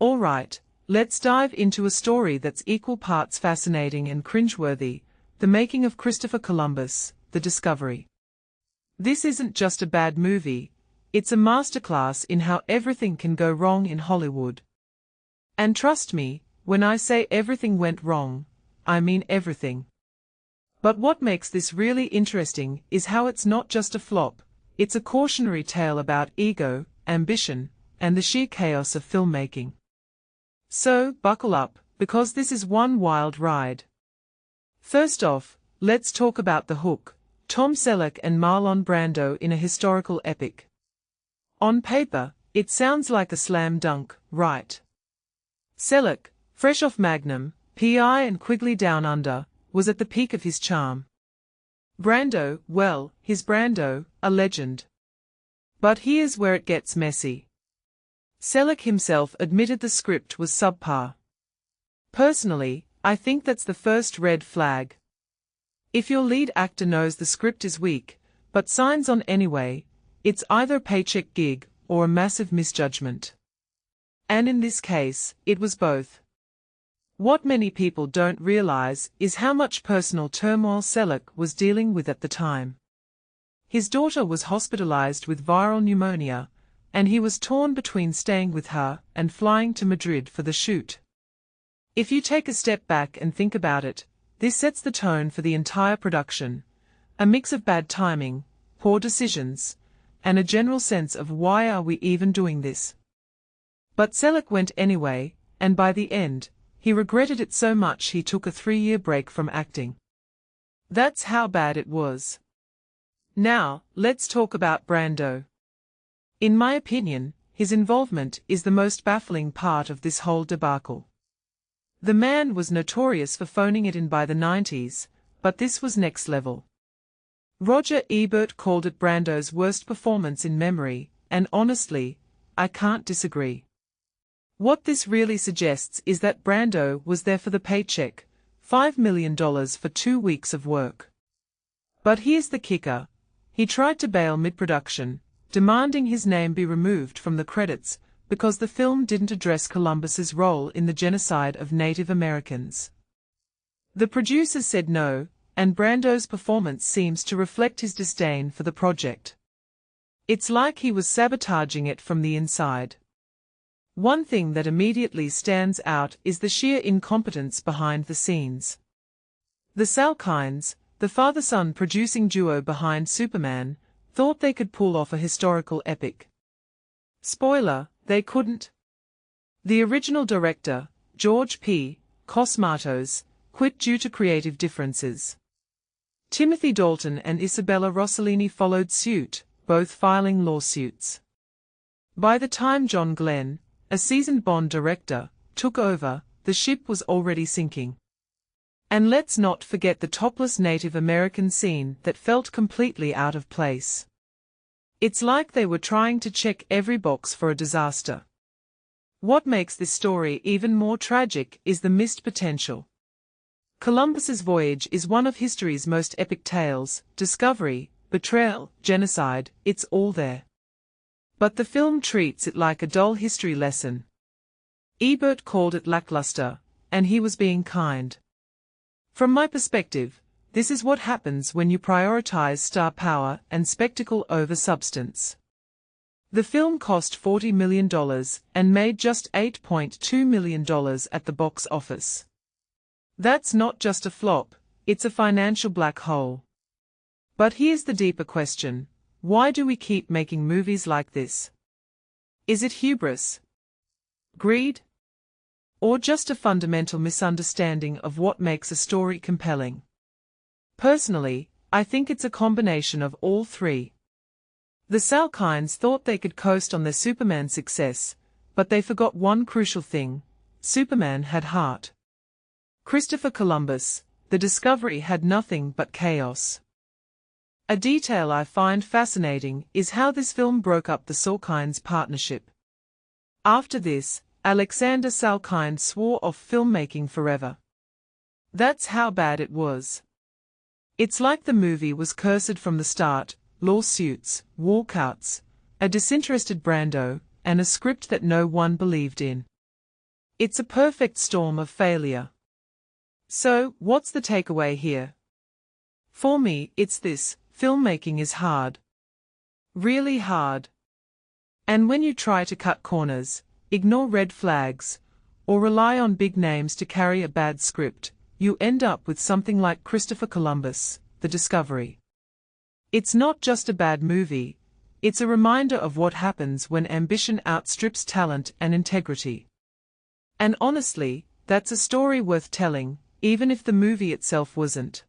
Alright, let's dive into a story that's equal parts fascinating and cringeworthy, the making of Christopher Columbus, The Discovery. This isn't just a bad movie, it's a masterclass in how everything can go wrong in Hollywood. And trust me, when I say everything went wrong, I mean everything. But what makes this really interesting is how it's not just a flop, it's a cautionary tale about ego, ambition, and the sheer chaos of filmmaking. So, buckle up, because this is one wild ride. First off, let's talk about The Hook, Tom Selleck and Marlon Brando in a historical epic. On paper, it sounds like a slam dunk, right? Selleck, fresh off Magnum, P.I. and Quigley Down Under, was at the peak of his charm. Brando, well, his Brando, a legend. But here's where it gets messy. Selleck himself admitted the script was subpar. Personally, I think that's the first red flag. If your lead actor knows the script is weak, but signs on anyway, it's either a paycheck gig or a massive misjudgment. And in this case, it was both. What many people don't realize is how much personal turmoil Selleck was dealing with at the time. His daughter was hospitalized with viral pneumonia, and he was torn between staying with her and flying to Madrid for the shoot. If you take a step back and think about it, this sets the tone for the entire production, a mix of bad timing, poor decisions, and a general sense of why are we even doing this. But Selleck went anyway, and by the end, he regretted it so much he took a 3-year break from acting. That's how bad it was. Now, let's talk about Brando. In my opinion, his involvement is the most baffling part of this whole debacle. The man was notorious for phoning it in by the 90s, but this was next level. Roger Ebert called it Brando's worst performance in memory, and honestly, I can't disagree. What this really suggests is that Brando was there for the paycheck, $5 million for 2 weeks of work. But here's the kicker. He tried to bail mid-production, demanding his name be removed from the credits, because the film didn't address Columbus's role in the genocide of Native Americans. The producers said no, and Brando's performance seems to reflect his disdain for the project. It's like he was sabotaging it from the inside. One thing that immediately stands out is the sheer incompetence behind the scenes. The Sellecks, the father-son producing duo behind Superman, thought they could pull off a historical epic. Spoiler, they couldn't. The original director, George P. Cosmatos, quit due to creative differences. Timothy Dalton and Isabella Rossellini followed suit, both filing lawsuits. By the time John Glenn, a seasoned Bond director, took over, the ship was already sinking. And let's not forget the topless Native American scene that felt completely out of place. It's like they were trying to check every box for a disaster. What makes this story even more tragic is the missed potential. Columbus's voyage is one of history's most epic tales, discovery, betrayal, genocide, it's all there. But the film treats it like a dull history lesson. Ebert called it lackluster, and he was being kind. From my perspective, this is what happens when you prioritize star power and spectacle over substance. The film cost $40 million and made just $8.2 million at the box office. That's not just a flop, it's a financial black hole. But here's the deeper question. Why do we keep making movies like this? Is it hubris? Greed? Or just a fundamental misunderstanding of what makes a story compelling? Personally, I think it's a combination of all three. The Sellecks thought they could coast on their Superman success, but they forgot one crucial thing: Superman had heart. Christopher Columbus, The Discovery had nothing but chaos. A detail I find fascinating is how this film broke up the Sellecks partnership. After this, Alexander Selleck swore off filmmaking forever. That's how bad it was. It's like the movie was cursed from the start: lawsuits, walkouts, a disinterested Brando, and a script that no one believed in. It's a perfect storm of failure. So, what's the takeaway here? For me, it's this: filmmaking is hard. Really hard. And when you try to cut corners, ignore red flags, or rely on big names to carry a bad script, you end up with something like Christopher Columbus, The Discovery. It's not just a bad movie, it's a reminder of what happens when ambition outstrips talent and integrity. And honestly, that's a story worth telling, even if the movie itself wasn't.